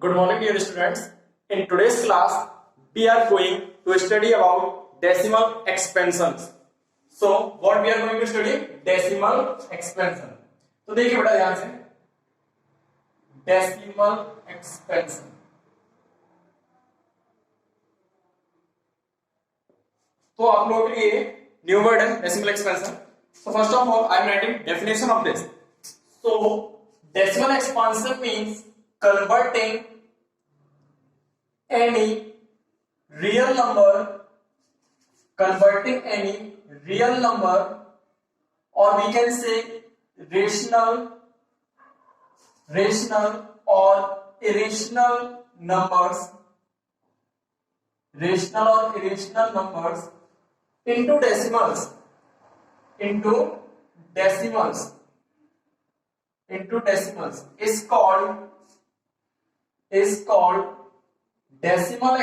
Good morning, dear students. In today's class, we are going to study about decimal expansions. So, what we are going to study? Decimal expansion. तो देखिए बेटा ध्यान से, decimal expansion. तो आप लोगों के लिए न्यू वर्ड है decimal expansion. So first of all, I am writing definition of this. So, decimal expansion means converting any real number or we can say rational or irrational numbers into decimals is called decimal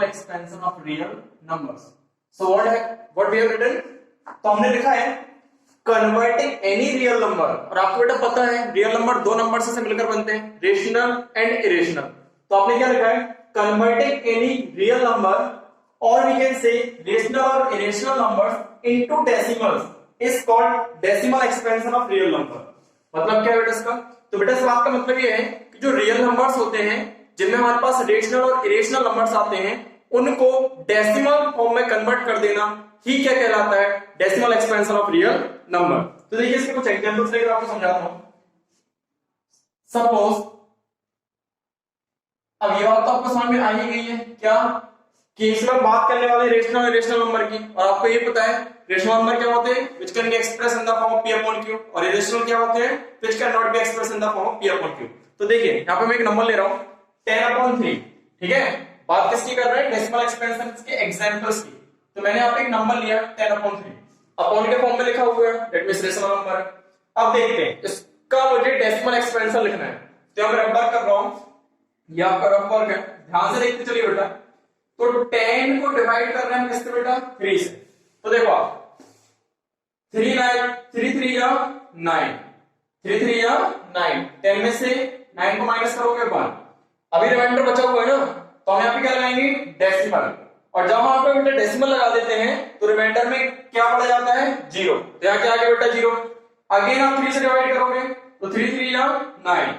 expansion of real numbers. So what we have written? तो हमने लिखा है converting any real number, और आपको बेटा पता है real number दो नंबर से मिलकर बनते हैं, रेशनल एंड इरेशनल. तो आपने क्या लिखा है? converting any real number or we can say rational or irrational numbers into decimals is called decimal expansion of real number. मतलब क्या है बेटा इसका? तो बेटा इस बात का मतलब ये है कि जो रियल नंबर्स होते हैं जिनमें हमारे पास रेशनल और इरेशनल नंबर्स आते हैं उनको डेसिमल फॉर्म में कन्वर्ट कर देना ही क्या कहलाता है? Decimal expansion of real number. तो देखिए इसके कुछ एग्जांपल्स लेकर आपको समझाता हूं. सपोज अब ये बात तो आपको समझ में आ ही गई है क्या कि इसमें बात करने वाले रेशनल और इरेशनल नंबर की, और आपको ये पता है रेशनल नंबर क्या होते हैं which can be express in the form of p upon q, और इरेशनल क्या होते हैं which can not be express in the form of p upon q. तो देखिए यहां पे मैं एक नंबर ले रहा हूं 10/3. ठीक है, बात किसकी कर रहे हैं? डेसिमल एक्सपेंशन के एग्जांपल्स की. तो मैंने यहां पे एक नंबर लिया 10/3, अपॉन के फॉर्म में लिखा हुआ है, दैट मींस रेशनल नंबर. अब देखते हैं इसका मुझे डेसिमल एक्सपेंशन लिखना है. तो यहां पे रफ वर्क कर रहा हूं, ये आपका रफ वर्क है, ध्यान से देखते चलिए बेटा. तो 10 को डिवाइड कर रहे हैं किससे बेटा? 3 से. तो देखो आप 3 3 या 9, 3 3 या 9, 10 में से 9 को माइनस करोगे 1. अभी रिमाइंडर बचा हुआ है ना, तो हम यहाँ पे क्या लगाएंगे? डेसिमल. और जब हम यहाँ पे बेटा डेसिमल लगा देते हैं तो रिमाइंडर में क्या पड़ा जाता है? 0. तो यहाँ क्या आ गया बेटा? 0. अगेन आप 3 से डिवाइड करोगे तो 3 3 या 9,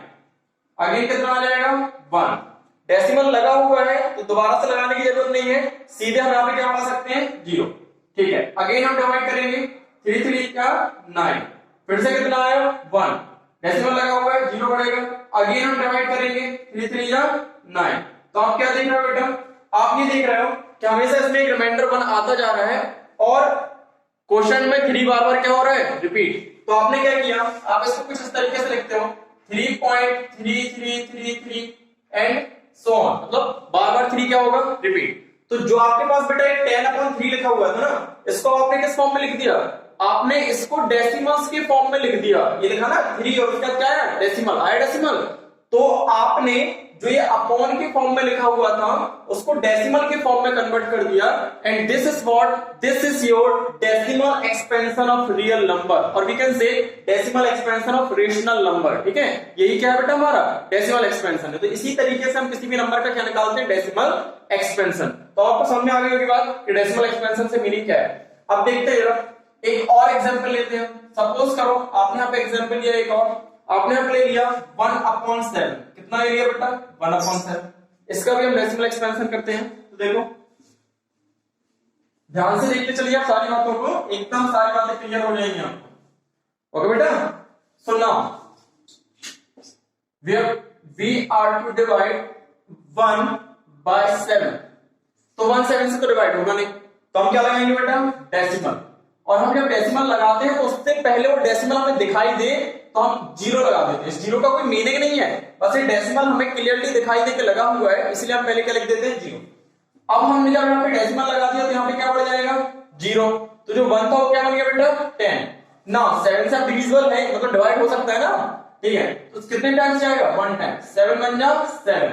अगेन कितना आ जाएगा? 1. डेसिमल लगा हुआ है तो दोबारा से लगाने की जरूरत नहीं है, सीधे हम यहाँ पे क्या पा सकते हैं? 0. ठीक है, अगेन हम डिवाइड करेंगे 3 3 या 9, फिर से कितना आया? 1. डेसिमल लगा हुआ है 0 बढ़ेगा, अगेन हम डिवाइड करेंगे 3 3 या 9. तो आप क्या देख रहे हो बेटा? आप ये देख रहे हो कि हमेशा इसमें एक रिमाइंडर 1 आता जा रहा है और क्वेश्चन में 3 बार बार क्या हो रहा है? रिपीट. तो आपने क्या किया? आप इसको कुछ इस तरीके से लिखते हो 3.3333 एंड सो ऑन, मतलब बार बार 3 क्या होगा? रिपीट. तो जो आपके पास बेटा 10/3 लिखा हुआ था ना, इसको आपने किस फॉर्म में लिख दिया? आपने इसको डेसिमल्स के फॉर्म में लिख दिया. ये लिखा ना 3 और उसका क्या है? डेसिमल. आया डेसिमल. तो आपने जो ये अपॉन के फॉर्म में लिखा हुआ था उसको डेसिमल के फॉर्म में कन्वर्ट कर दिया. And this is your decimal expansion of real number, और we can say decimal expansion of rational number. ठीक है, यही क्या है बेटा? हमारा डेसिमल एक्सपेंशन है. तो इसी तरीके से हम किसी भी नंबर का क्या निकालते हैं? Decimal expansion. तो आपको समझ में आ गई होगी बात कि डेसिमल एक्सपेंशन से मीनिंग क्या है. अब देखते हैं जरा एक और एग्जांपल लेते हैं. सपोज करो आपने यहाँ पे एग्जांपल लिया, एक और आपने यहाँ पे ले लिया 1/7. कितना ले लिया बेटा? 1/7. इसका भी हम डेसिमल एक्सपेंशन करते हैं. तो देखो ध्यान से देखते चलिए आप सारी बातों को, एकदम सारी बातें क्लियर हो जाएंगी आपको. ओके बेटा, so now we are to divide 1/7. तो 1 7 से तो डिवाइड होगा नहीं, तो हम क्या लगाएंगे बेटा? डेसिमल. और हम जब डेसिमल लगाते हैं तो उससे पहले वो डेसिमल हमें दिखाई दे तो हम 0 लगा देते हैं. इस 0 का कोई मीनिंग नहीं है, बस ये डेसिमल हमें क्लियरली दिखाई दे के लगा हुआ है, इसलिए हम पहले क्या लिख देते हैं? 0. अब हमने जब यहाँ पे डेसिमल लगा दिया तो यहाँ पे क्या बढ़ जाएगा? 0. तो जो 1 था वो क्या बन गया बेटा? 10. ना 7 से डिविजिबल है, मतलब डिवाइड हो सकता है ना. ठीक है, तो कितने टाइम्स जाएगा? 1 टाइम. 7 बन जा 7.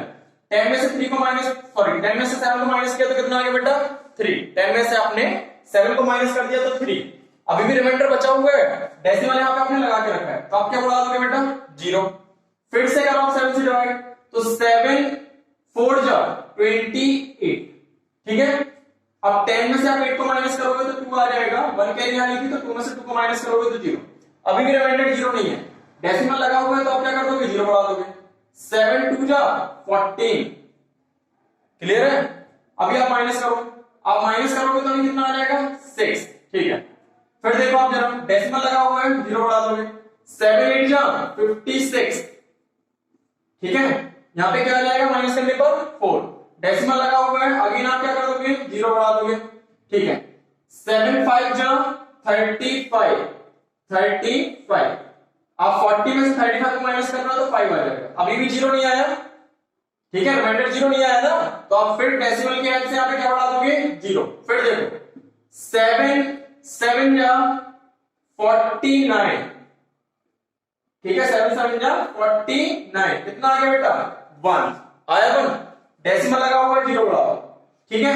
10 में से 3 को माइनस 10 में से 7 को माइनस किया तो कितना आ गया बेटा? 3। 10 में से आपने 7 को माइनस कर दिया तो 3। अभी भी रिमाइंडर बचा हुआ है, डेसिमल यहाँ पे आपने लगा के रखा है, तो आप क्या बढ़ा दोगे बेटा 0। फिर से करो 7 से डिवाइड, तो 7 4 जा 28, ठीक है। अब 10 में से आप 8 को माइनस करोगे तो 2 आ जाएगा, 1 कैरी आनी थी तो 2 में से 2 को माइनस करोगे तो 0। अभी भी रिमाइंडर 0 नहीं है, डेसिमल लगा हुआ है तो आप क्या कर दोगे 0 बढ़ा दोगे। 7 2 जा 14, क्लियर है। अभी आप माइनस करो, आप माइनस करोगे तो कितना आ जाएगा 6, ठीक है। फिर देखो आप जरा, डेसिमल लगा हुआ है 0 बढ़ा दोगे। 7 8 जा 56, ठीक है। यहाँ पे क्या आ जाएगा माइनस करने पर 4, डेसिमल लगा हुआ है, अगेन आप क्या कर दोगे 0 बढ़ा दोगे, ठीक है। 7 5 जा 35, 35, आप 40 में से 35 को माइनस कर रहे हो तो 5 आ जाएगा। अभी भी 0 नहीं आया, ठीक है, रिमाइंडर 0 नहीं आया ना, तो आप फिर डेसिमल की हेल्प से यहाँ पे क्या बढ़ा दोगे 0। फिर देखो 7 7 जा 49, ठीक है, 7 7 जा 49, कितना आ गया बेटा 1 आया 1, डेसिमल लगा हुआ है 0 बढ़ा, ठीक है।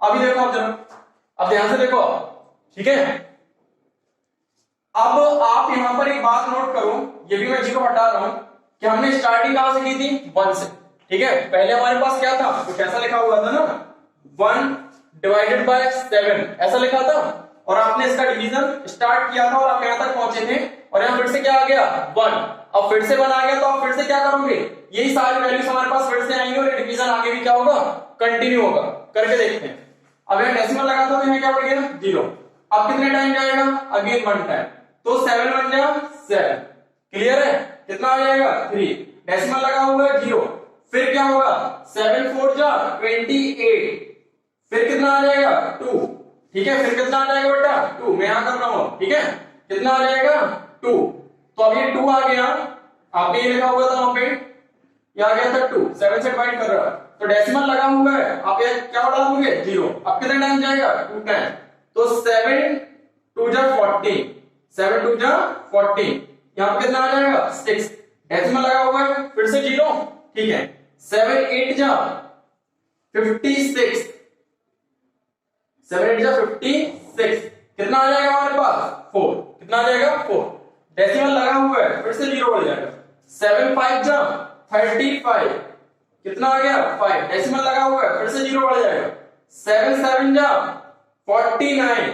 अभी देखो आप जरा, अब ध्यान से देखो, ठीक है। अब आप यहां पर एक बात नोट करो, ये भी मैं 0 हटा रहा हूं कि हमने स्टार्टिंग कहां से की थी 1 से, ठीक है। पहले हमारे पास क्या था, कुछ ऐसा लिखा हुआ था ना 1 डिवाइडेड बाय 7 ऐसा लिखा था, और आपने इसका डिवीजन स्टार्ट किया था और आप यहां तक पहुंचे थे, और यहां फिर से क्या आ गया 1, अब फिर से 1 आ गया, तो आप फिर से क्या करोगे, यही सारी वैल्यूज हमारे पास फिर से आएंगे और डिवीजन आगे भी क्या होगा कंटिन्यू होगा। करके देखते हैं। अब यहां डेसिमल लगा था तो यहां क्या बढ़ गया 0, अब कितने टाइम जाएगा अगेन 1 टाइम, तो 7 1 जा 7, क्लियर है, कितना आ जाएगा 3, डेसिमल लगा हुआ है 0, फिर क्या होगा 7 4 जा 28, फिर कितना आ जाएगा 2, ठीक है, फिर कितना आ जाएगा बेटा 2, मैं यहां कर रहा हूं, ठीक है, कितना आ जाएगा 2, तो अब ये 2 आ गया, आपने ये लिखा हुआ था वहां पे, ये आ गया था 2, 7 से डिवाइड कर रहा है, तो डेसिमल लगा हुआ है, आप ये क्या बढ़ा दोगे 0, अब कितने टाइम जाएगा 2 टाइम, तो 7 2 जा 14, 7 2 जा 14, यहां पे कितना आ जाएगा 6, डेसिमल लगा हुआ है फिर से 0, ठीक है। 7 8 जा 56, 7 8 जा 56, कितना आ जाएगा हमारे पास 4, कितना आ जाएगा 4, डेसिमल लगा हुआ है फिर से 0 बढ़ जाएगा। 7 5 जा 35, कितना आ गया 5, डेसिमल लगा हुआ है फिर से 0 बढ़ जाएगा। 7 7 जा 49,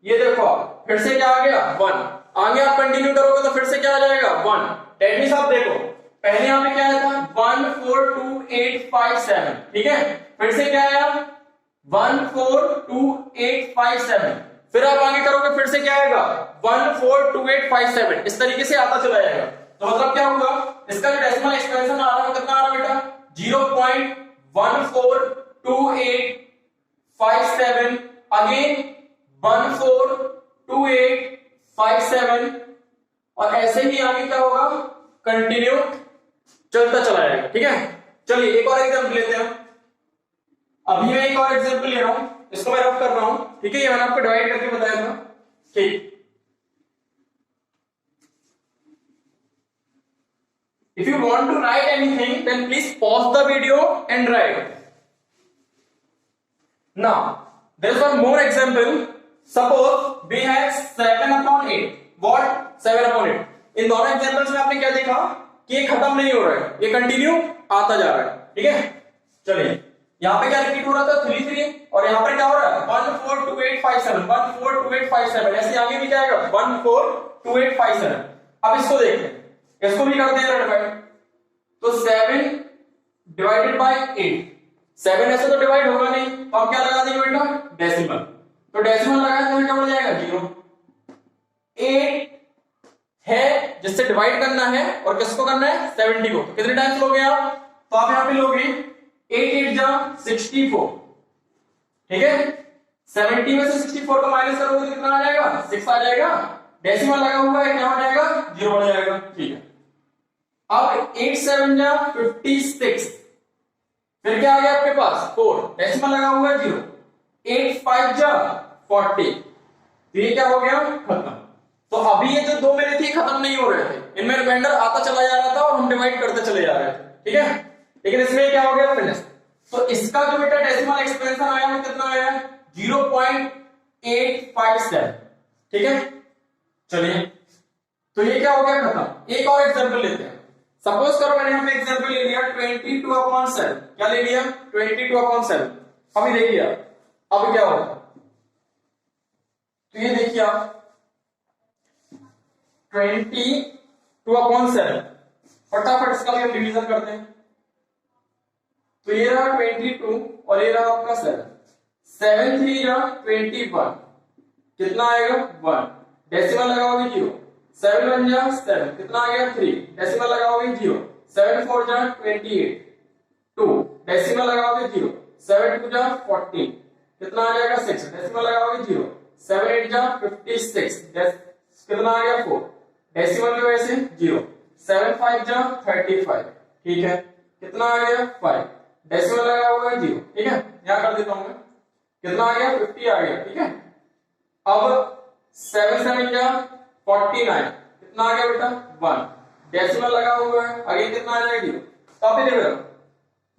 ये देखो फिर से क्या आ गया 1, आगे आप कंटिन्यू करोगे तो फिर से क्या आ जाएगा 1, दैट मींस आप देखो पहले यहां पे क्या आया था 1 4 2 8 5 7, ठीक है, फिर से क्या आया 1 4 2 8 5 7, फिर आप आगे करोगे फिर से क्या आएगा 1 4 2 8 5 7, इस तरीके से आता चला जाएगा। तो मतलब क्या होगा, इसका जो डेसिमल एक्सपेंशन आ रहा है कितना आ रहा है बेटा 0.142857, अगेन 142857, और ऐसे ही आगे क्या होगा कंटिन्यू चलता चला जाएगा, ठीक है। चलिए एक और एग्जांपल लेते हैं। अभी मैं एक और एग्जांपल ले रहा हूं, इसको मैं रफ कर रहा हूं, ठीक है, ये मैंने आपको डिवाइड करके बताया था, ठीक। If you want to write anything, then please pause the video and write. Now, there is one more example. Suppose we have 7/8. What? 7/8. इन दोनों एग्जांपल्स में आपने क्या देखा कि ये खत्म नहीं हो रहा है, ये कंटिन्यू आता जा रहा है, ठीक है। चलिए यहाँ पे क्या रिपीट हो रहा था 3 3, और यहाँ पर क्या हो रहा है 1 4 2 8 5 7, 1 4 2 8 5 7, ऐसे आगे भी क्या आएगा 1 4 2 8 5 7। अब इसको देखते हैं, इसको भी करते हैं डिवाइड, तो 7 डिवाइडेड बाय 8, 7 ऐसे तो डिवाइड होगा नहीं, तो आप क्या लगा देंगे बेटा डेसिमल, तो डेसिमल लगाया तो क्या हो जाएगा 0। 8 है जिससे डिवाइड करना है और किसको करना है 70 को, तो कितने टाइम्स लोगे आप, तो आप यहां पे लोगे 8 8 जा 64, ठीक है, 70 में से 64 को माइनस करोगे तो कितना आ जाएगा 6 आ जाएगा, डेसिमल लगा हुआ है क्या हो जाएगा 0 बढ़ जाएगा, ठीक है। अब 8 7 जा 56, फिर क्या आ गया आपके पास 4, डेसिमल लगा हुआ है 0, 8 5 जा 40, तो ये क्या हो गया खत्म। तो अभी ये जो दो मेरे थे खत्म नहीं हो रहे थे, इनमें रिमाइंडर आता चला जा रहा था और हम डिवाइड करते चले जा रहे थे, ठीक है, लेकिन इसमें क्या हो गया फिनिश। तो इसका जो बेटा डेसिमल एक्सपेंशन आया वो कितना आया 0.857। ठीक है, चलिए तो ये क्या हो गया खत्म। एक और एग्जांपल लेते हैं। सपोज करो मैंने यहाँ पे एग्जांपल ले लिया 22/7। क्या ले लिया? 22/7। अभी देखिए अब क्या होगा, तो ये देखिए आप 22/7 फटाफट इसका भी हम डिवीजन करते हैं। तो ये रहा 22 और ये रहा आपका 7, 7 3 रहा 21, कितना आएगा 1, डेसिमल लगाओगे 0, 7 1 जा 7, कितना आ गया 3, डेसिमल लगाओगे 0, 7 4 जा 28, 2 डेसिमल लगाओगे 0, 7 2 जा 14, कितना आ जाएगा 6, डेसिमल लगाओगे 0, 7 8 जा 56, कितना आ गया 4, डेसिमल की वजह से 0, 7 5 जा 35, ठीक है, कितना आ गया 5, डेसिमल लगा हुआ है 0, ठीक है, यहां कर देता हूं मैं, कितना आ गया 50 आ गया, ठीक है। अब 7 7 जा 49, कितना आ गया बेटा 1, डेसिमल लगा हुआ है, आगे कितना आ जाएगा 0। तो आप देखो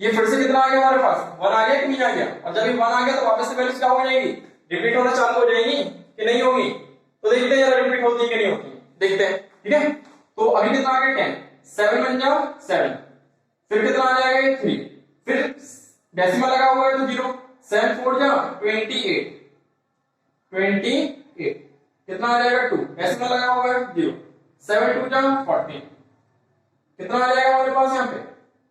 ये फिर से कितना आ गया हमारे पास 1 आ गया कि नहीं आ गया, और जब ये 1 आ गया तो वापस से वैल्यूज क्या हो जाएगी, रिपीट होना चालू हो जाएगी कि नहीं होगी। तो देखते हैं रिपीट होती है कि नहीं होती, देखते हैं, ठीक है। तो अभी कितना आ गया 10, 7 1 जा 7, फिर कितना आ जाएगा 3, फिर डेसिमल लगा हुआ है तो 0, 7 4 जा 28, 28 कितना आ जाएगा 2, डेसिमल लगा हुआ है 0, 7 2 जा 14, कितना आ जाएगा हमारे पास यहाँ पे,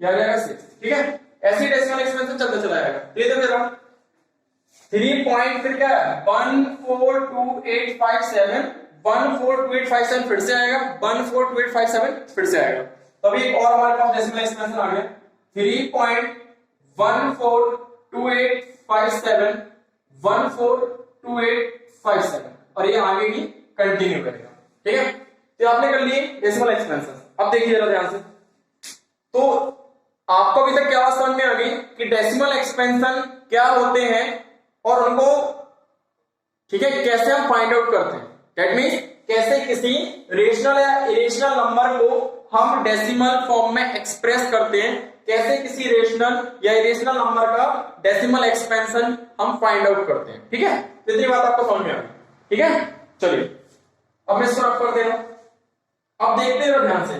ये आ जाएगा 6, ठीक है। ऐसे डेसिमल एक्सपेंशन चलता चला जाएगा। ये देखो जरा 3 पॉइंट फिर क्या है 142857, 142857 फिर से आएगा, 142857 फिर से आएगा। तो अभी एक और हमारे पास डेसिमल एक्सपेंशन आ गया 3.142857, 142857 और ये आगे भी कंटिन्यू करेगा, ठीक है। तो आपने कर लिए डेसिमल एक्सपेंशन। अब देखिए जरा ध्यान से, तो आपको अभी तक क्या बात समझ में आ गई कि डेसिमल एक्सपेंशन क्या होते हैं और उनको, ठीक है, कैसे हम फाइंड आउट करते हैं। दैट मींस कैसे किसी रेशनल या इरेशनल नंबर को हम डेसिमल फॉर्म में एक्सप्रेस करते हैं, कैसे किसी रेशनल या इरेशनल नंबर का डेसिमल एक्सपेंशन हम फाइंड आउट करते हैं, ठीक है। इतनी बात आपको समझ में आ गई, ठीक है। चलिए अब मैं इसको रख कर दे रहा हूं। अब देखते रहो ध्यान से,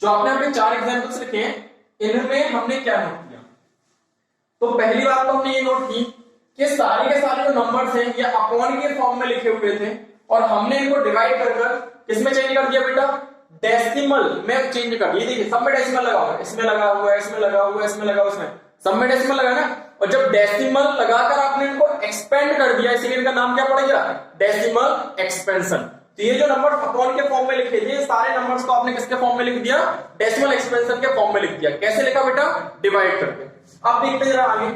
जो आपने यहाँ पे 4 एग्जांपल्स लिखे हैं इनमें हमने क्या नोट किया। तो पहली बात तो हमने ये नोट की कि सारे के सारे जो नंबर्स हैं ये अपॉन के फॉर्म में लिखे हुए थे और हमने इनको डिवाइड कर किसमें चेंज कर दिया बेटा, डेसिमल में चेंज कर दिया। देखिए सब में डेसिमल लगा हुआ है, इसमें लगा हुआ है, इसमें लगा हुआ है, इसमें लगा हुआ है, इसमें सब में डेसिमल लगा ना। और जब डेसिमल लगाकर आपने इनको एक्सपेंड कर दिया, इसीलिए इनका नाम क्या पड़ेगा, डेसिमल एक्सपेंशन। तो ये जो नंबर अपॉन के फॉर्म में लिखे थे सारे नंबर्स को आपने किसके फॉर्म में लिख दिया, डेसिमल एक्सपेंशन के फॉर्म में लिख दिया। कैसे लिखा बेटा, डिवाइड करके। अब देखते जरा आगे,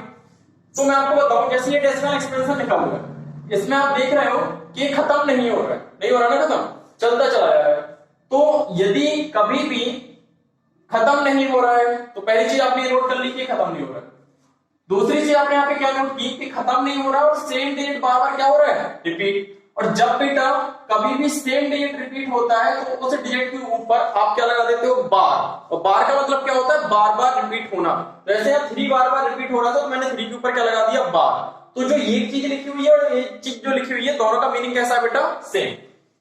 तो मैं आपको बताऊं जैसे ये डेसिमल एक्सपेंशन लिखा हुआ है इसमें आप देख रहे हो कि ये खत्म नहीं हो रहा है, नहीं हो रहा ना, खत्म चलता चला जा रहा है। तो यदि कभी भी खत्म नहीं हो रहा है तो पहली चीज आपने नोट कर ली कि खत्म नहीं हो रहा है। दूसरी चीज आपने यहाँ पे क्या नोट की कि खत्म नहीं हो रहा और सेम डिजिट बार बार क्या हो रहा है, रिपीट। और जब बेटा कभी भी सेम डिजिट रिपीट होता है तो उस डिजिट के ऊपर आप क्या लगा देते हो, बार। और बार का मतलब क्या होता है, बार बार रिपीट होना। तो ऐसे यहाँ 3 बार बार रिपीट हो रहा था तो मैंने 3 के ऊपर क्या लगा दिया, बार। तो जो ये चीज लिखी हुई है और ये चीज जो लिखी हुई है दोनों का मीनिंग कैसा है बेटा, सेम।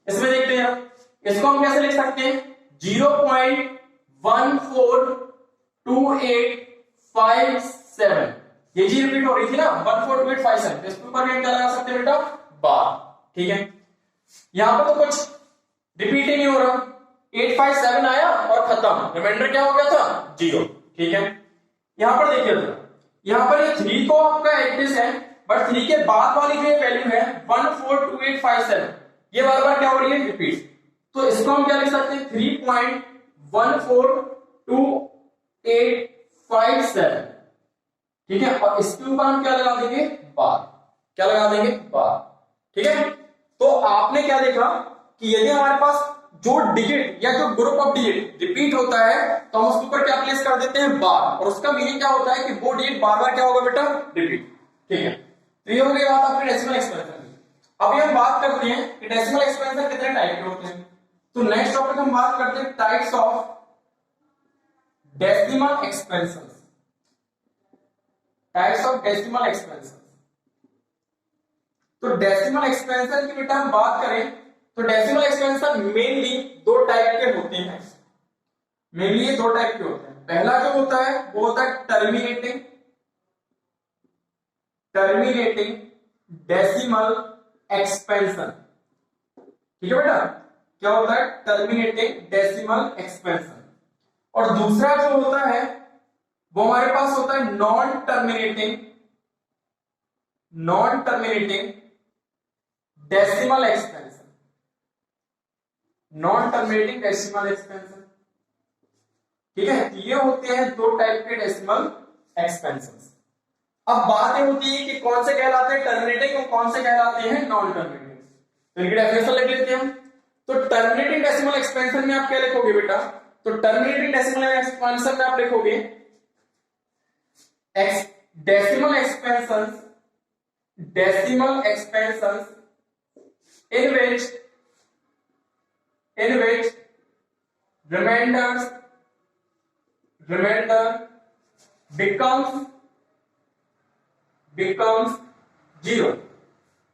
इसमें देखते हैं इसको हम कैसे लिख सकते हैं, 0.142857 ये जी रिपीट हो रही थी ना 142857, इसके ऊपर हम क्या लगा सकते हैं बेटा, बार। ठीक है, यहां पर तो कुछ रिपीट ही नहीं हो रहा, 857 आया और खत्म, रिमाइंडर क्या हो गया था, 0। ठीक है, यहां पर देखिए यहां पर ये 3 तो आपका एग्जिस्ट है बट 3 के बाद वाली जो वैल्यू है 142857 ये बार बार क्या हो रही है, रिपीट। तो इसको हम क्या लिख सकते हैं, 3.142857। ठीक है, और इसके ऊपर हम क्या लगा देंगे, बार। क्या लगा देंगे, बार। ठीक है, तो आपने क्या देखा कि यदि हमारे पास जो डिजिट या जो ग्रुप ऑफ डिजिट रिपीट होता है तो हम उसके ऊपर क्या प्लेस कर देते हैं, बार। और उसका मीनिंग क्या होता है कि वो डिजिट बार बार क्या होगा बेटा, रिपीट। ठीक है, तो ये हो गई बात आपकी डेसिमल एक्सपेंशन की। अभी हम बात करते हैं कि डेसिमल एक्सपेंशन कितने टाइप के होते हैं। तो नेक्स्ट टॉपिक हम बात करते हैं types of decimal expansion. Types of decimal expansion. तो डेसिमल एक्सपेंशन की बेटा हम बात करें तो डेसिमल एक्सपेंशन मेनली दो टाइप के होते हैं। मेनली ये दो टाइप के होते हैं। पहला जो होता है वो होता है टर्मिनेटिंग डेसिमल एक्सपेंशन। ठीक है बेटा, क्या होता है टर्मिनेटिंग डेसिमल एक्सपेंशन। और दूसरा जो होता है वो हमारे पास होता है non terminating decimal expansion. Non terminating decimal expansion, ठीक है। ये होते हैं दो टाइप के डेसिमल एक्सपेंशन। अब बात ये होती है कि कौन से कहलाते हैं टर्मिनेटिंग और कौन से कहलाते हैं नॉन टर्मिनेटिंग। तो इनकी डेफिनेशन लिख लेते हैं। तो टर्मिनेटिंग डेसिमल एक्सपेंशन में आप क्या लिखोगे बेटा, तो टर्मिनेटिंग डेसिमल एक्सपेंशन में आप लिखोगे decimal expansion in which remainder becomes zero.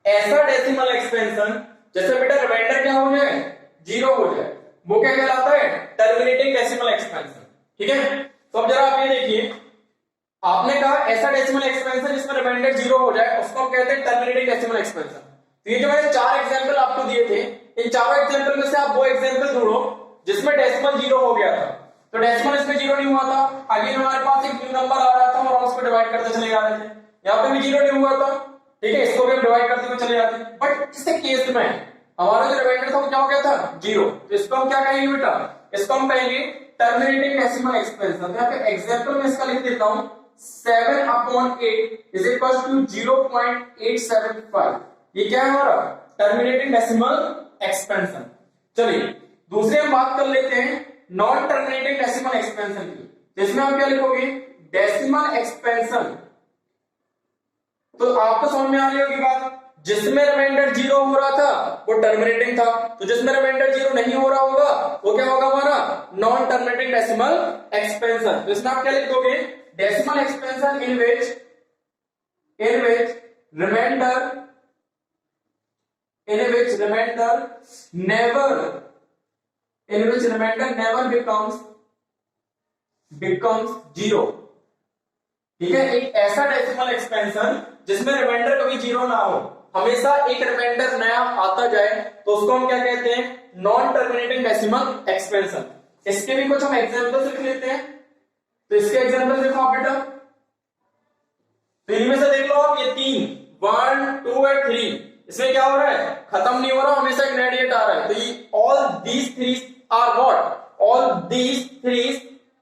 ऐसा डेसिमल एक्सपेंशन जैसे बेटा रिमाइंडर क्या हो जाए, जीरो हो जाए, वो क्या कहलाता है टर्मिनेटिंग डेसिमल एक्सपेंशन। ठीक है, तो अब जरा आप ये देखिए, आपने कहा ऐसा डेसिमल एक्सपेंशन जिसमें रिमाइंडर जीरो हो जाए उसको हम कहते हैं टर्मिनेटिंग डेसिमल एक्सपेंशन। तो ये जो मैंने चार एग्जांपल आपको दिए थे, इन चारों एग्जांपल में से आप वो एग्जांपल ढूंढो जिसमें डेसिमल जीरो हो गया था। तो डेसिमल इसमें जीरो नहीं हुआ था, आगे हमारे पास एक न्यू नंबर आ रहा था और हम उसको डिवाइड करते चले जा रहे थे। यहाँ पे भी जीरो नहीं हुआ था, ठीक है, इसको भी हम डिवाइड करते हुए चले जाते। बट इस केस में हमारा जो रिमाइंडर था वो क्या हो गया था, जीरो। तो इसको हम क्या कहेंगे बेटा, इसको हम कहेंगे टर्मिनेटिंग डेसिमल एक्सपेंशन। यहाँ पे एग्जांपल में इसका लिख देता हूं 7/8 इज इक्वल टू 0.875। ये क्या है हमारा टर्मिनेटिंग डेसिमल एक्सपेंशन। चलिए दूसरे हम बात कर लेते हैं नॉन टर्मिनेटिंग डेसिमल एक्सपेंशन की, जिसमें आप क्या लिखोगे डेसिमल एक्सपेंशन। तो आपको समझ में आ रही होगी बात, जिसमें रिमाइंडर जीरो हो रहा था वो टर्मिनेटिंग था, तो जिसमें रिमाइंडर जीरो नहीं हो रहा होगा वो क्या होगा हमारा नॉन टर्मिनेटिंग डेसिमल एक्सपेंशन। तो इसमें आप क्या लिख दोगे decimal expansion in which remainder never becomes zero. ठीक है, एक ऐसा डेसिमल एक्सपेंशन जिसमें रिमाइंडर कभी जीरो ना हो, हमेशा एक रिमाइंडर नया आता जाए, तो उसको हम क्या कहते हैं नॉन टर्मिनेटिंग डेसिमल एक्सपेंशन। इसके भी कुछ हम एग्जांपल्स लिख लेते हैं। तो इसके एग्जांपल देखो आप बेटा, तो इनमें से देख लो आप ये तीन 1 2 और 3, इसमें क्या हो रहा है खत्म नहीं हो रहा, हमेशा एक ग्रेडियंट आ रहा है। तो ये all these three are what, all these three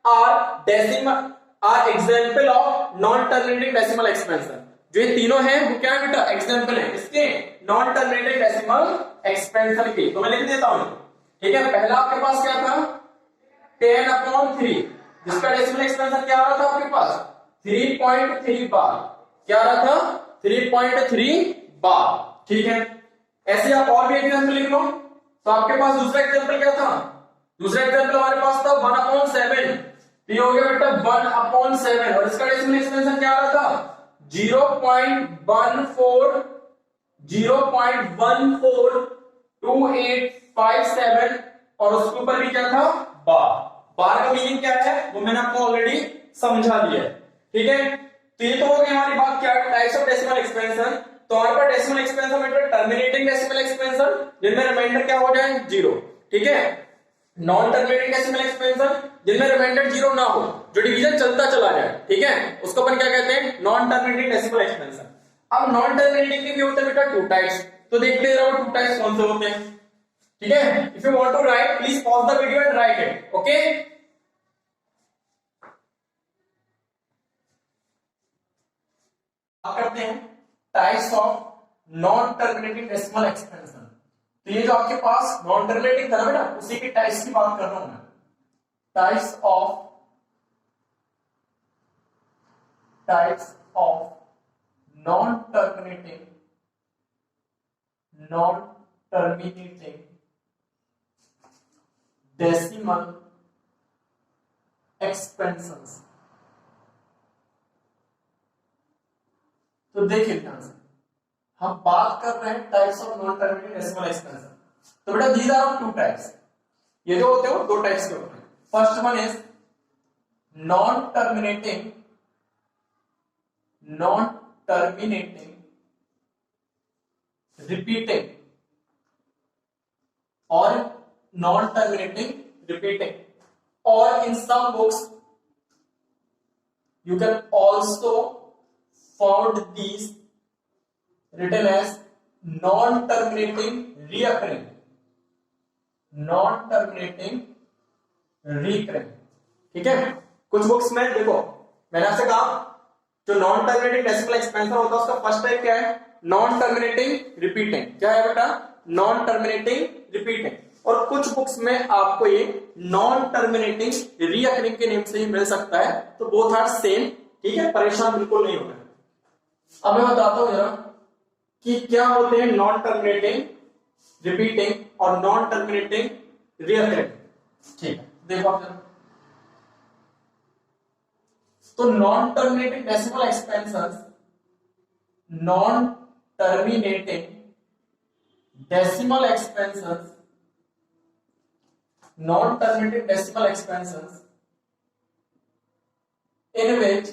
are decimal are example of non terminating decimal expansion. जो ये तीनों हैं वो क्या है बेटा एग्जांपल है इसके नॉन टर्मिनेटिंग डेसिमल एक्सपेंशन के। तो मैं लिख देता हूं, ठीक है। पहला आपके पास क्या था 10/3, जिसका डेसिमल एक्सपेंशन क्या आ रहा था आपके पास 3.3 बार, क्या आ रहा था 3.3 बार। ठीक है, ऐसे आप और भी एग्जांपल लिख लो। तो आपके पास दूसरा एग्जांपल क्या था, दूसरा एग्जांपल हमारे पास था 1/7। तो ये हो गया बेटा 1/7 और इसका डेसिमल एक्सपेंशन क्या आ रहा था 0.142857 और उसके ऊपर भी क्या था बार। बार का मीनिंग क्या है वो मैंने आपको ऑलरेडी समझा दिया है। ठीक है, तो ये तो हो गई हमारी बात क्या टाइप्स ऑफ डेसिमल एक्सपेंशन। तो हमारे पास डेसिमल एक्सपेंशन में टर्मिनेटिंग डेसिमल एक्सपेंशन जिनमें रिमाइंडर क्या हो जाए जीरो, ठीक है। नॉन टर्मिनेटिंग डेसिमल एक्सपेंशन जिनमें रिमाइंडर जीरो ना हो, जो डिवीजन चलता चला जाए, ठीक है, उसको अपन क्या कहते हैं नॉन टर्मिनेटिंग डेसिमल एक्सपेंशन। अब नॉन टर्मिनेटिंग के भी होते हैं बेटा टू टाइप्स। तो देखते रहो टू टाइप्स कौन से होते हैं, ठीक है। If you want to write please pause the video and write it, okay. अब करते हैं types of non terminating decimal expansion. तो ये जो आपके पास नॉन टर्मिनेटिंग था ना बेटा, उसी के टाइप्स की बात कर रहा हूं मैं। Types of non terminating decimal expansions. तो देखिए ध्यान से, हम बात कर रहे हैं types of non terminating decimal expansion. तो बेटा these are of two types, ये जो होते हैं वो दो टाइप्स के होते हैं। First one is non terminating repeating और नॉन टर्मिनेटिंग रिपीटिंग, और in some books you can also found these written as non-terminating recurring, ठीक है। कुछ बुक्स में देखो मैंने आपसे कहा जो नॉन टर्मिनेटिंग डेसिमल एक्सपेंशन होता है उसका फर्स्ट टाइप क्या है, नॉन टर्मिनेटिंग रिपीटिंग। क्या है बेटा, नॉन टर्मिनेटिंग रिपीटिंग। और कुछ बुक्स में आपको ये नॉन टर्मिनेटिंग रीअकरिंग के नेम से ही मिल सकता है। तो बोथ आर सेम, ठीक है, परेशान बिल्कुल नहीं होना। अब मैं बताता हूं जरा कि क्या होते हैं नॉन टर्मिनेटिंग रिपीटिंग और नॉन टर्मिनेटिंग रीअकरिंग। ठीक है, देखो आप जरा। तो non terminating decimal expansion, non terminating decimal expansion, non-terminating decimal expansions in which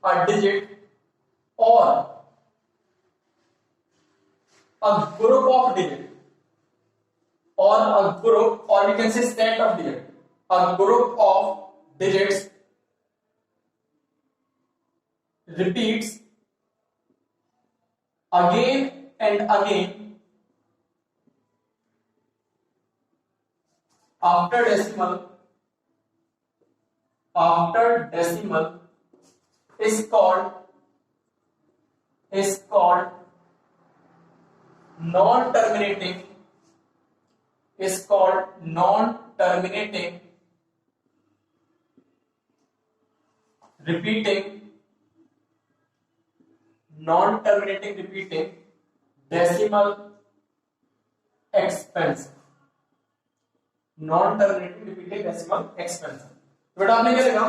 a digit or a group of digit or we can say set of digit, a group of digits repeats again and again after decimal is called non-terminating repeating decimal expansion, बेटा आपने क्या लिखा,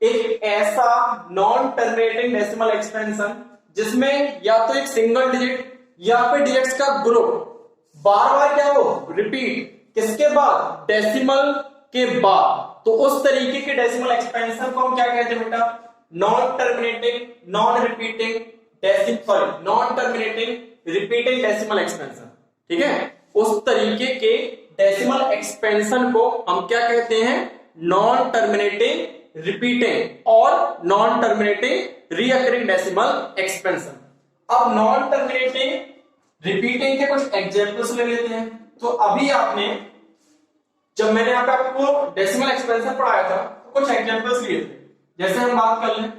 एक ऐसा non terminating decimal expansion जिसमें या तो एक सिंगल डिजिट या फिर डिजिट्स का ग्रुप बार बार क्या हो रिपीट, किसके बाद, डेसिमल के बाद। तो उस तरीके के डेसिमल एक्सपेंशन को हम क्या कहते हैं बेटा, non terminating repeating decimal expansion. ठीक है, उस तरीके के डेसिमल एक्सपेंशन को हम क्या कहते हैं, नॉन टर्मिनेटिंग रिपीटिंग और non terminating recurring decimal expansion. अब नॉन टर्मिनेटिंग रिपीटिंग के कुछ एग्जांपल्स ले लेते हैं। तो अभी आपने जब मैंने यहाँ पे आपको डेसिमल एक्सपेंशन पढ़ाया था तो कुछ एग्जांपल्स लिए थे। जैसे हम बात कर लें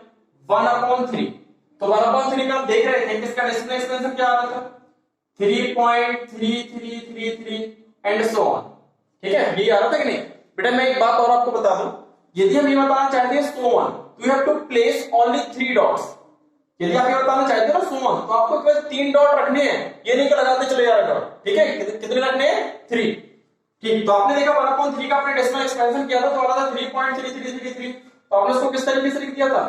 1/3, तो 1/3 में आप देख रहे थे किसका डेसिमल एक्सपेंशन क्या आ रहा था, 3.3333 एंड सो ऑन। ठीक है, ये आ रहा था कि नहीं बेटा। मैं एक बात और आपको बता दूं, यदि हम ये बताना चाहते हैं सो ऑन, तो you have to place only 3 dots. यदि आप ये बताना चाहते हो ना सो ऑन, तो आपको केवल 3 डॉट रखने हैं, ये नहीं कि लगाते चले जा रहे डॉट। ठीक है, कितने रखने हैं, 3। ठीक, तो आपने देखा 1/3 का आपने डेसिमल एक्सपेंशन किया था तो वाला था 3.3333। तो आपने उसको किस तरीके से लिख दिया था,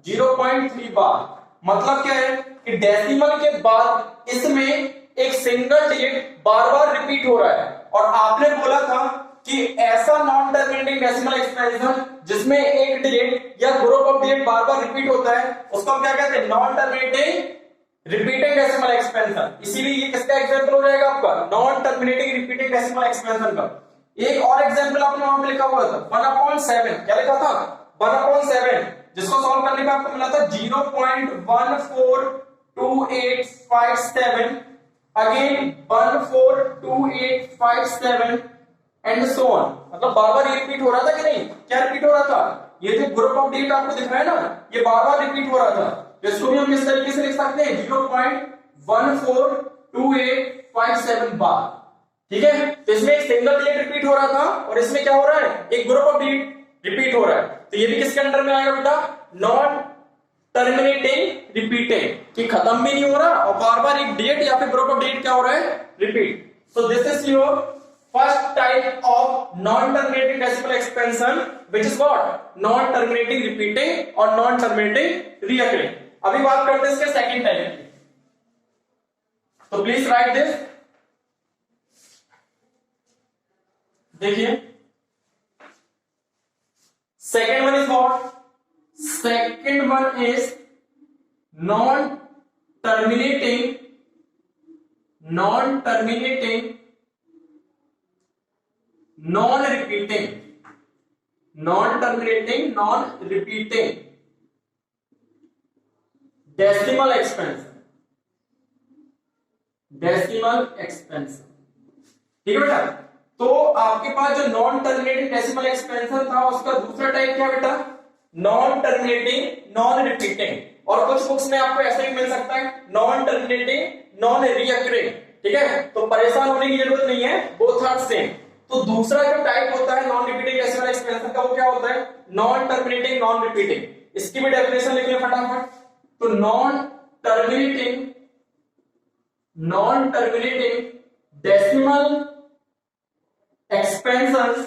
0.3 बार। मतलब क्या है कि डेसिमल के बाद इसमें एक सिंगल डिजिट बार बार रिपीट हो रहा है। और आपने बोला था कि ऐसा नॉन टर्मिनेटिंग डेसिमल एक्सपेंशन जिसमें एक डिजिट या group of digit bar bar repeat होता है उसको हम क्या कहते हैं, non terminating repeating decimal expansion. इसीलिए ये किसका एग्जांपल हो जाएगा आपका, non terminating repeating decimal expansion का। एक और एग्जांपल आपने वहां पे लिखा हुआ था 1/7। क्या लिखा था, 1/7, जिसको सॉल्व करने पे आपको मिला था 0.142857, अगेन 142857 एंड सो ऑन। मतलब बार बार रिपीट हो रहा था कि नहीं, क्या रिपीट हो रहा था, ये जो ग्रुप ऑफ डिजिट आपको दिख रहा है ना, ये बार बार रिपीट हो रहा था। इसको भी हम किस तरीके से लिख सकते हैं, 0.142857 बार। ठीक है, तो इसमें एक सिंगल डिजिट रिपीट हो रहा था और इसमें क्या हो रहा है, एक ग्रुप ऑफ डिजिट रिपीट हो रहा है। तो ये भी किसके अंडर में आएगा बेटा, नॉन टर्मिनेटिंग रिपीटिंग, कि खत्म भी नहीं हो रहा और बार बार एक डिजिट या फिर ग्रुप ऑफ डिजिट क्या हो रहा है, repeat. So this is your first type of non-terminating decimal expansion, which is what? Non-terminating repeating or non-terminating reoccurring. अभी बात करते हैं इसके सेकंड टाइप की, तो प्लीज राइट दिस. देखिए, second one is what? Second one is non-terminating, non-repeating decimal expansion. ठीक है बेटा. तो आपके पास जो नॉन टर्मिनेटिंग डेसिमल एक्सपेंशन था उसका दूसरा टाइप क्या बेटा? Non terminating non repeating. और कुछ बुक्स में आपको ऐसा ही मिल सकता है, नॉन टर्मिनेटिंग नॉन रिअकरिंग. ठीक है, तो परेशान होने की जरूरत नहीं है, बोथ आर सेम. तो दूसरा जो टाइप होता है नॉन रिपीटिंग डेसिमल एक्सपेंशन का, वो क्या होता है? Non terminating non repeating. इसकी भी डेफिनेशन लिख लें फटाफट. तो non terminating decimal expansions,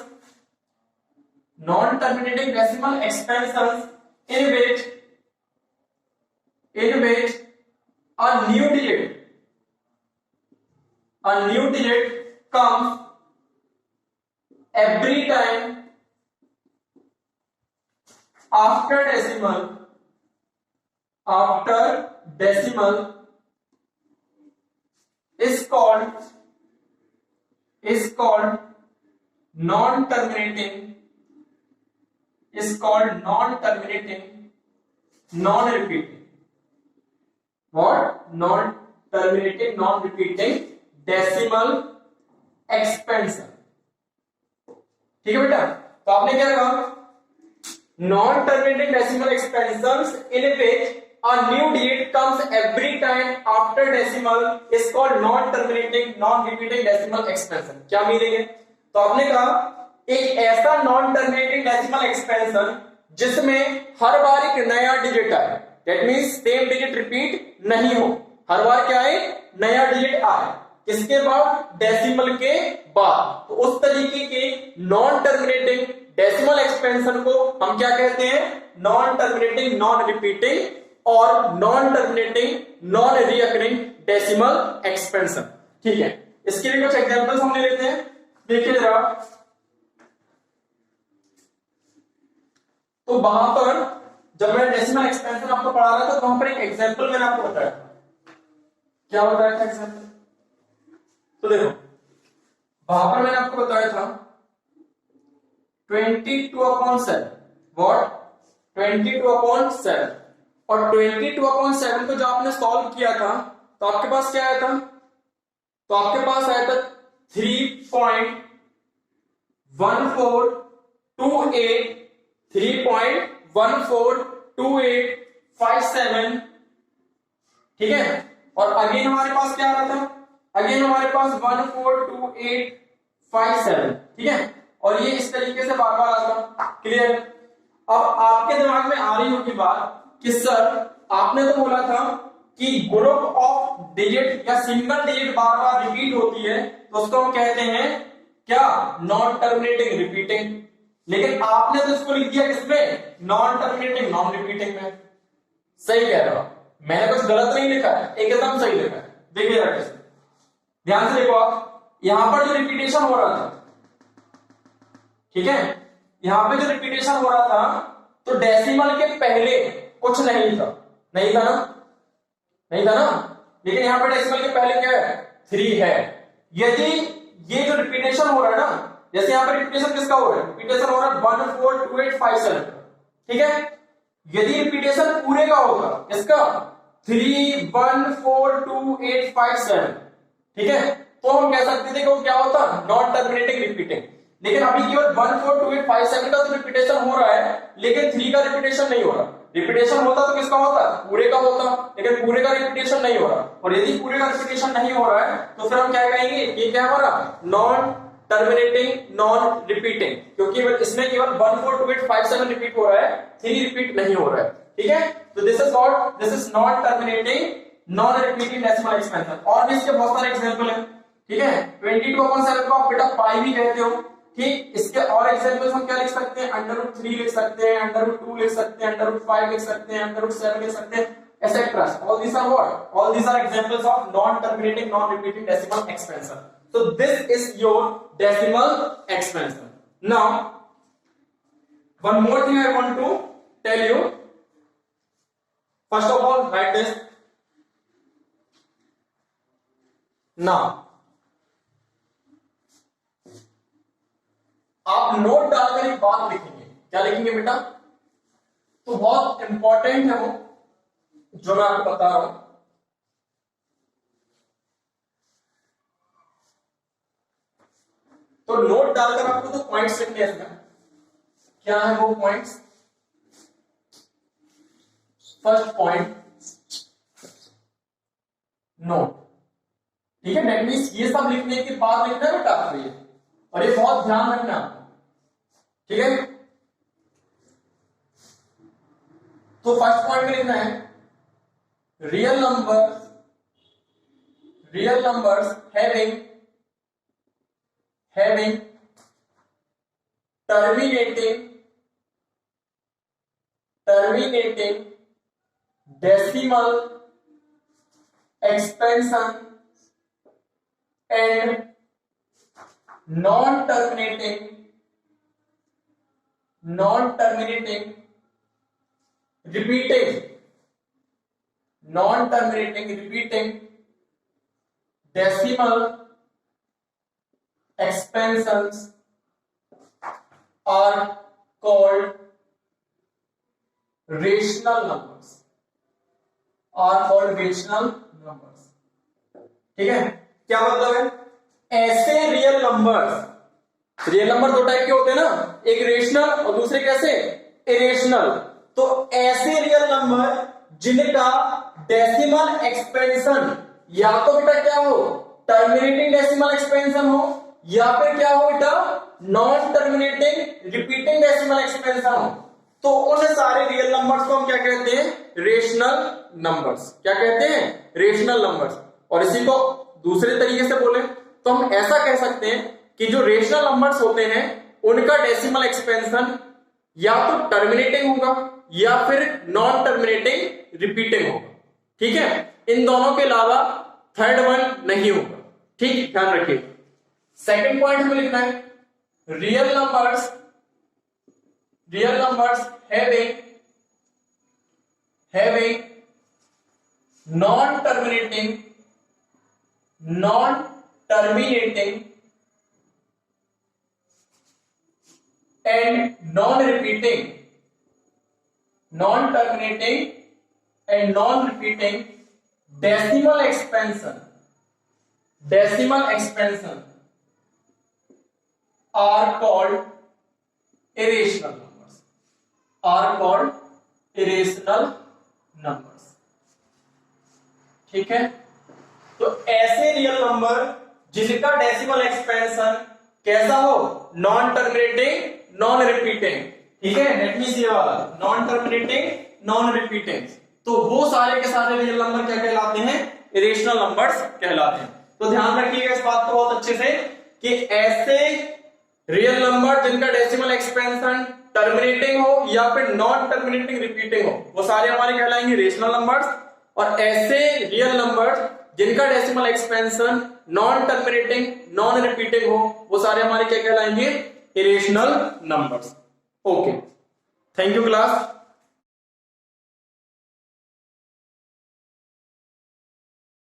non-terminating decimal expansions in which a new digit comes every time after decimal is called non-terminating, non-repeating. What? Non-terminating non-repeating decimal expansion. ठीक है बेटा. तो आपने क्या कहा? Non-terminating decimal expansions in which a new digit comes every time after decimal is called non-terminating non-repeating decimal expansion. क्या meaning है? तो आपने कहा एक ऐसा नॉन टर्मिनेटिंग डेसिमल एक्सपेंशन जिसमें हर बार एक नया डिजिट आए, that means same digit repeat नहीं हो, हर बार क्या है? नया डिजिट आए. किसके बाद? डेसिमल के बाद. तो उस तरीके के नॉन टर्मिनेटिंग डेसिमल एक्सपेंशन को हम क्या कहते हैं? नॉन टर्मिनेटिंग नॉन रिपीटिंग और non terminating non recurring decimal expansion. ठीक है, इसके लिए कुछ एग्जांपल्स हमने लेते हैं. देखिए जरा, तो वहां पर जब मैं डेसिमल एक्सपेंशन आपको पढ़ा रहा था तो वहां पर एक एग्जांपल मैंने आपको बताया. क्या बताया था एग्जांपल? तो देखो, वहां पर मैंने आपको बताया था 22/7. व्हाट? 22/7. और 22/7 को जब आपने सॉल्व किया था तो आपके पास क्या आया था? तो आपके पास आया था 3.142857. ठीक है, और अगेन हमारे पास क्या आ रहा था? अगेन हमारे पास 142857. ठीक है, और ये इस तरीके से बार बार आता. क्लियर? अब आपके दिमाग में आ रही होगी बात कि सर आपने तो बोला था कि ग्रुप ऑफ डिजिट या सिंगल डिजिट बार बार रिपीट होती है तो उसको हम कहते हैं क्या? Non terminating repeating. लेकिन आपने तो इसको लिख दिया किसमें? नॉन टर्मिनेटिंग नॉन रिपीटिंग में. सही कह रहा हूं, मैंने कुछ गलत नहीं लिखा है, एकदम सही लिखा है. देखिए जरा, ध्यान से देखो आप, यहां पर जो रिपीटेशन हो रहा था, ठीक है, यहां पे जो रिपीटेशन हो रहा था तो डेसिमल के पहले कुछ नहीं था. नहीं था ना? लेकिन यहां पे डेसिमल के पहले क्या है? 3 है. यदि ये जो रिपीटेशन हो रहा है ना, जैसे यहां पर रिपीटेशन किसका हो रहा है? रिपीटेशन हो रहा है 142857. ठीक है, यदि रिपीटेशन पूरे का होगा, इसका 314287, ठीक है, तो हम कह सकते थे कि वो क्या होता? Non terminating repeating. लेकिन अभी केवल 142857 का तो रिपीटेशन हो रहा है, लेकिन 3 का रिपीटेशन नहीं हो रहा. रिपीटेशन होता तो किसका होता? पूरे का होता, लेकिन पूरे का रिपीटेशन नहीं हो रहा. और यदि पूरे का रिपीटेशन नहीं हो रहा है तो फिर हम क्या कहेंगे? ये क्या हमारा? नॉन टर्मिनेटिंग नॉन रिपीटिंग, क्योंकि इसमें केवल 142857 रिपीट हो रहा है, 3 रिपीट नहीं हो रहा है. ठीक है, तो this is not terminating non repeating decimal expansion. और भी इसके बहुत सारे एग्जांपल हैं. ठीक है। 22/7 को आप बेटा पाई भी कहते हो। ठीक, इसके और एग्जांपल्स हम क्या लिख सकते हैं, √3 लिख सकते हैं, √2 लिख सकते हैं, √5 लिख सकते हैं, √7 लिख सकते हैं, etc. All these are what? All these are examples of non-terminating, non-repeating decimal expansion. So this is your decimal expansion. Now, one more thing I want to tell you. First of all, write this. Now, आप note डालकर एक बात लिखेंगे। क्या लिखेंगे बेटा? तो बहुत इंपॉर्टेंट है वो जो मैं आपको बता रहा हूं। तो नोट डालकर आपको तो पॉइंट्स लिखने हैं इसमें। क्या है वो पॉइंट्स? First point, note. ठीक है, दैट मींस ये सब लिखने के बाद लिखना है बेटा आपको ये, और ये बहुत ध्यान रखना आपको। ठीक है, तो फर्स्ट पॉइंट में लिखना है real numbers having terminating decimal expansion and non-terminating repeating decimal expansions are called rational numbers. ठीक है, क्या मतलब है? ऐसे रियल नंबर दो टाइप के होते हैं ना, एक रेशनल और दूसरे कैसे, इरेशनल। तो ऐसे रियल नंबर जिनका डेसिमल एक्सपेंशन या तो बेटा क्या हो, टर्मिनेटिंग डेसिमल एक्सपेंशन हो, या फिर क्या हो बेटा, non terminating repeating decimal expansion हो, तो उन सारे रियल नंबर्स को हम क्या कहते हैं, रेशनल नंबर्स। क्या कहते हैं, रेशनल नंबर्स। और इसी को दूसरे तरीके से बोले तो हम ऐसा कह सकते हैं कि जो रेशनल नंबर्स होते हैं उनका डेसिमल एक्सपेंशन या तो टर्मिनेटिंग होगा या फिर नॉन टर्मिनेटिंग रिपीटिंग होगा। ठीक है, इन दोनों के अलावा थर्ड वन नहीं होगा। ठीक, ध्यान रखिए। सेकंड पॉइंट हमें लिखना है real numbers having non-terminating and non-repeating decimal expansion are called irrational numbers। ठीक है, तो ऐसे रियल नंबर जिनका डेसिमल एक्सपेंशन कैसा हो, नॉन टर्मिनेटिंग नॉन रिपीटिंग। ठीक है, दैट मींस ये वाला नॉन टर्मिनेटिंग नॉन रिपीटिंग, तो वो सारे के सारे रियल नंबर क्या कहलाते हैं, इरेशनल नंबर्स कहलाते हैं। तो ध्यान रखिएगा इस बात को बहुत अच्छे से कि ऐसे रियल नंबर जिनका डेसिमल एक्सपेंशन टर्मिनेटिंग हो या फिर नॉन टर्मिनेटिंग रिपीटिंग हो, वो सारे हमारे कहलाएंगे रेशनल नंबर्स। और ऐसे रियल नंबर्स जिनका decimal expansion non terminating non repeating हो, वो सारे हमारे क्या कहलाएंगे, irrational numbers. Okay, thank you class.